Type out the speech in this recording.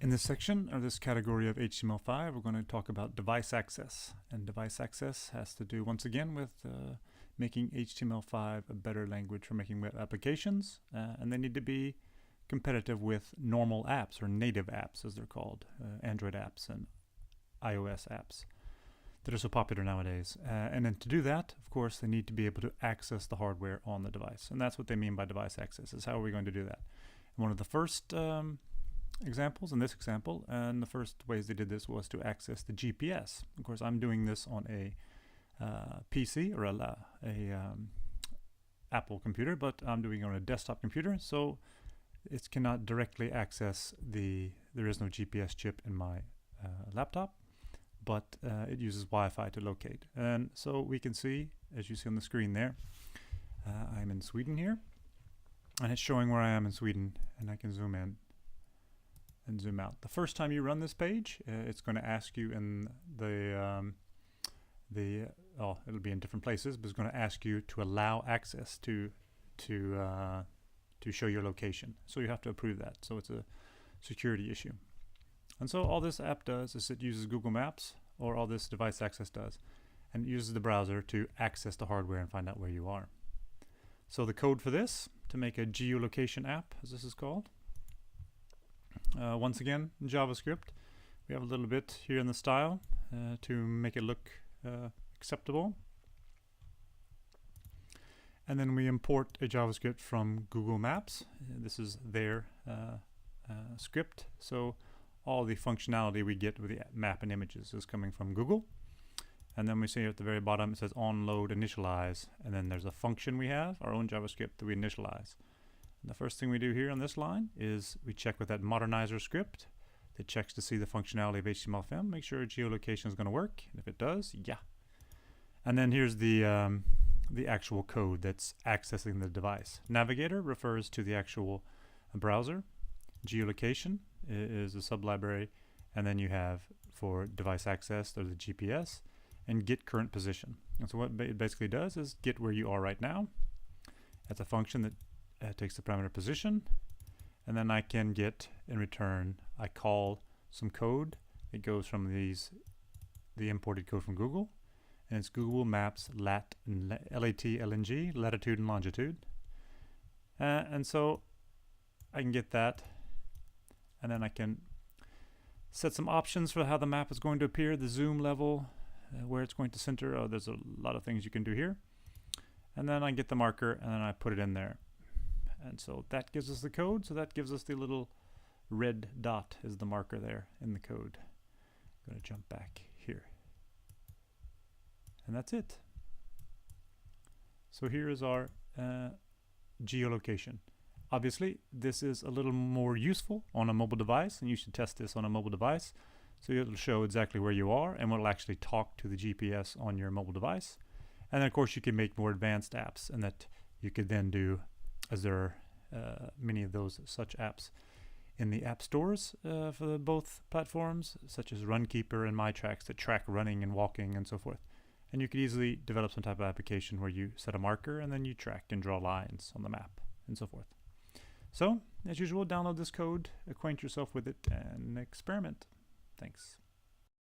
In this section, or this category of HTML5, we're going to talk about device access. And device access has to do, once again, with making HTML5 a better language for making web applications. And they need to be competitive with normal apps, or native apps as they're called, Android apps and iOS apps that are so popular nowadays. And then to do that, of course, they need to be able to access the hardware on the device. And that's what they mean by device access, is how are we going to do that. And one of the first examples in this example, and the first ways they did this was to access the GPS. Of course, I'm doing this on a PC or a Apple computer, but I'm doing it on a desktop computer, so it cannot directly access there is no GPS chip in my laptop, but it uses Wi-Fi to locate. And so we can see, as you see on the screen there, I'm in Sweden here, and it's showing where I am in Sweden, and I can zoom in and zoom out. The first time you run this page, it's going to ask you in it'll be in different places, but it's going to ask you to allow access to show your location. So you have to approve that. So it's a security issue. And so all this app does is it uses Google Maps, or all this device access does, and it uses the browser to access the hardware and find out where you are. So the code for this, to make a geolocation app, as this is called, once again, in JavaScript, we have a little bit here in the style to make it look acceptable. And then we import a JavaScript from Google Maps. This is their script. So all the functionality we get with the map and images is coming from Google. And then we see at the very bottom it says onload initialize. And then there's a function we have, our own JavaScript, that we initialize. And the first thing we do here on this line is we check with that modernizer script that checks to see the functionality of HTML5, make sure geolocation is going to work. And if it does, yeah. And then here's the actual code that's accessing the device. Navigator refers to the actual browser. Geolocation is a sublibrary, and then you have for device access, there's the GPS, and get current position. And so what it basically does is get where you are right now. That's a function that takes the parameter position, and then I can get in return, I call some code. It goes from the imported code from Google, and it's Google Maps LAT-LNG, latitude and longitude. And so I can get that, and then I can set some options for how the map is going to appear, the zoom level, where it's going to center. There's a lot of things you can do here. And then I get the marker, and then I put it in there. And so that gives us the code. So that gives us the little red dot is the marker there in the code. I'm going to jump back here. And that's it. So here is our geolocation. Obviously, this is a little more useful on a mobile device, and you should test this on a mobile device. So it'll show exactly where you are, and will actually talk to the GPS on your mobile device. And then, of course, you can make more advanced apps, and that you could then do, as there are many of those such apps in the app stores for both platforms, such as Runkeeper and MyTracks, that track running and walking and so forth. And you could easily develop some type of application where you set a marker and then you track and draw lines on the map and so forth. So, as usual, download this code, acquaint yourself with it, and experiment. Thanks.